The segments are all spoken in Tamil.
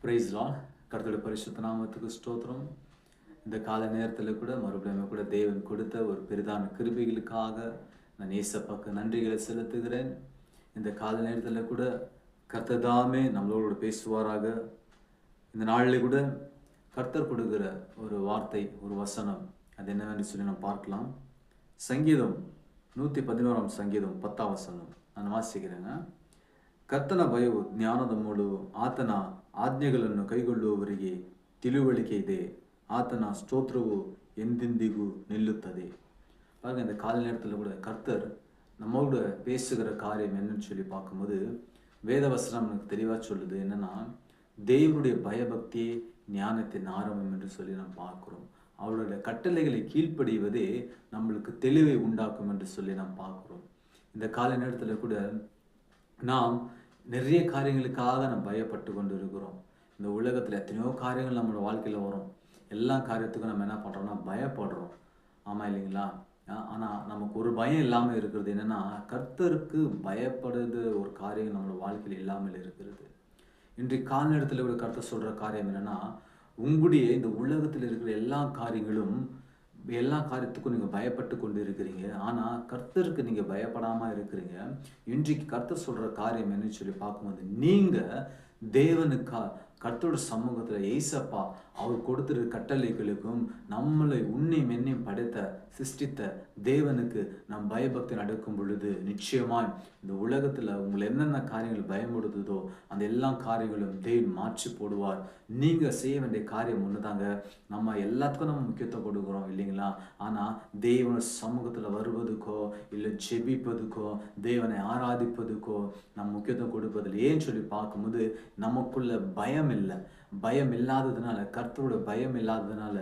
Price Lord. கர்த்தருடைய பரிசுத்த நாமத்துக்கு ஸ்தோத்திரம். இந்த கால நேரத்தில் கூட மறுபடியும் கூட தேவன் கொடுத்த ஒரு பெரிதான கிருபைகளுக்காக நான் ஏசப்பாக்கு நன்றிகளை செலுத்துகிறேன். இந்த கால நேரத்தில் கூட கர்த்தர் தாமே நம்மளோடு பேசுவாராக. இந்த நாளில் கூட கர்த்தர் கொடுக்கிற ஒரு வார்த்தை, ஒரு வசனம், அது என்னவென்று சொல்லி நாம் பார்க்கலாம். சங்கீதம் 111 சங்கீதம் 10 வசனம் ನಾನು ವಾಸಿக்கிறேங்க. ಕರ್ತನ ಭಯವು ಜ್ಞಾನದ ಮೂಳು, ಆತನ ಆಜ್ಞೆಗಳನ್ನು ಕೈಗೊಳ್ಳುವವರಿಗೆ ತಿಳುವಳಿಕೆ ಇದೆ, ஆத்தனா ஸ்தோத்திரவு எந்தெந்திகு நில்லுத்ததே. பாருங்க, இந்த கால நேரத்தில் கூட கர்த்தர் நம்மளோட பேசுகிற காரியம் என்னன்னு சொல்லி பார்க்கும்போது வேதவசனம் எனக்கு தெளிவாக சொல்லுது. என்னன்னா, தேவனுடைய பயபக்தியே ஞானத்தின் ஆரம்பம் என்று சொல்லி நாம் பார்க்கிறோம். அவருடைய கட்டளைகளை கீழ்ப்படிவதே நம்மளுக்கு தெளிவை உண்டாக்கும் என்று சொல்லி நாம் பார்க்கிறோம். இந்த கால நேரத்தில் கூட நாம் நிறைய காரியங்களுக்காக நாம் பயப்பட்டு கொண்டு இருக்கிறோம். இந்த உலகத்தில் எத்தனையோ காரியங்கள் நம்மளோட வாழ்க்கையில் வரும். எல்லா காரியத்துக்கும் நம்ம என்ன பண்ணுறோம்னா பயப்படுறோம். ஆமாம் இல்லைங்களா? ஆனால் நமக்கு ஒரு பயம் இல்லாமல் இருக்கிறது என்னென்னா, கர்த்தருக்கு பயப்படுறது ஒரு காரியம் நம்மளோட வாழ்க்கையில் இல்லாமல் இருக்கிறது. இன்றைக்கு கால நேரத்தில் கூட கர்த்தர் சொல்கிற காரியம் என்னென்னா, உங்களுடைய இந்த உலகத்தில் இருக்கிற எல்லா காரியத்துக்கும் நீங்கள் பயப்பட்டு கொண்டு இருக்கிறீங்க. ஆனால் கர்த்தருக்கு நீங்கள் பயப்படாமல் இருக்கிறீங்க. இன்றைக்கு கர்த்தர் சொல்கிற காரியம் என்னன்னு சொல்லி பார்க்கும்போது, நீங்கள் தேவனுக்கா கர்த்தரோட சமூகத்தில் ஏசப்பா அவர் கொடுத்துருக்க கட்டளைகளுக்கும் நம்மளை உன்னையும் என்னையும் படைத்த சிருஷ்டித்த தேவனுக்கு நாம் பயபக்தி நடக்கும் பொழுது நிச்சயமாய் இந்த உலகத்தில் உங்களை என்னென்ன காரியங்கள் பயமுடுத்துதோ அந்த எல்லா காரியங்களும் தேவன் மாற்றி போடுவார். நீங்கள் செய்ய வேண்டிய காரியம் ஒன்று தாங்க. நம்ம எல்லாத்துக்கும் நம்ம முக்கியத்துவம் கொடுக்குறோம் இல்லைங்களா? ஆனால் தேவன சமூகத்தில் வருவதுக்கோ இல்லை ஜெபிப்பதுக்கோ தேவனை ஆராதிப்பதுக்கோ நம்ம முக்கியத்துவம் கொடுப்பதில்லை. ஏன்னு சொல்லி பார்க்கும்போது நமக்குள்ள பயம் இல்லை. பயம் இல்லாததுனால, கர்த்தரோட பயம் இல்லாததுனால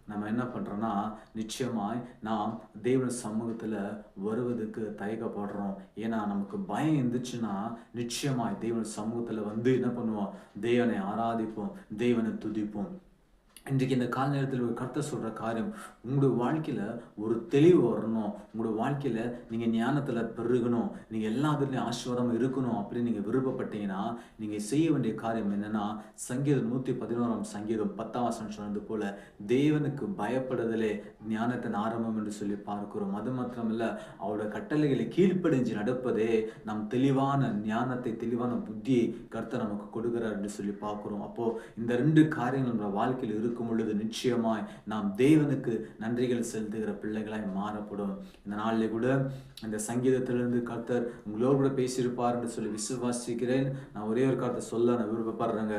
நம்ம என்ன பண்ணுறோன்னா, நிச்சயமாய் நாம் தேவன சமூகத்தில் வருவதுக்கு தயக்கப்படுறோம். ஏன்னா நமக்கு பயம் இருந்துச்சுன்னா நிச்சயமாய் தேவன சமூகத்தில் வந்து என்ன பண்ணுவோம், தேவனை ஆராதிப்போம், தேவனை துதிப்போம். இன்றைக்கு இந்த கால நேரத்தில் ஒரு கர்த்தர் சொல்கிற காரியம், உங்களுடைய வாழ்க்கையில் ஒரு தெளிவு வரணும், உங்களுடைய வாழ்க்கையில் நீங்கள் ஞானத்தில் பெருகணும், நீங்கள் எல்லாத்துலேயும் ஆசீர்வாதமாக இருக்கணும் அப்படின்னு நீங்கள் விருப்பப்பட்டீங்கன்னா நீங்கள் செய்ய வேண்டிய காரியம் என்னென்னா, சங்கீதம் 111 சங்கீதம் 10 வசனம் சொன்னது போல் தேவனுக்கு பயப்படுதலே ஞானத்தின் ஆரம்பம் என்று சொல்லி பார்க்கிறோம். அது மாத்திரமில்லை, அவரோட கட்டளைகளை கீழ்ப்படிஞ்சு நடப்பதே நம் தெளிவான ஞானத்தை, தெளிவான புத்தியை கர்த்தர் நமக்கு கொடுக்கிறார் என்று சொல்லி பார்க்கிறோம். அப்போது இந்த 2 காரியங்கள் நம்ம வாழ்க்கையில் இருக்கும் பொழுது நிச்சயமாய் நாம் தேவனுக்கு நன்றிகள் செலுத்துகிற பிள்ளைகளாய் மாறப்படும். இந்த நாளிலே கூட இந்த சங்கீதத்திலிருந்து கர்த்தர் உங்களோடு கூட பேசியிருப்பார் என்று சொல்லி விசுவாசிக்கிறேன். நான் ஒரே ஒரு காரியத்தை சொல்ல நான் விருப்பப்படுறேங்க.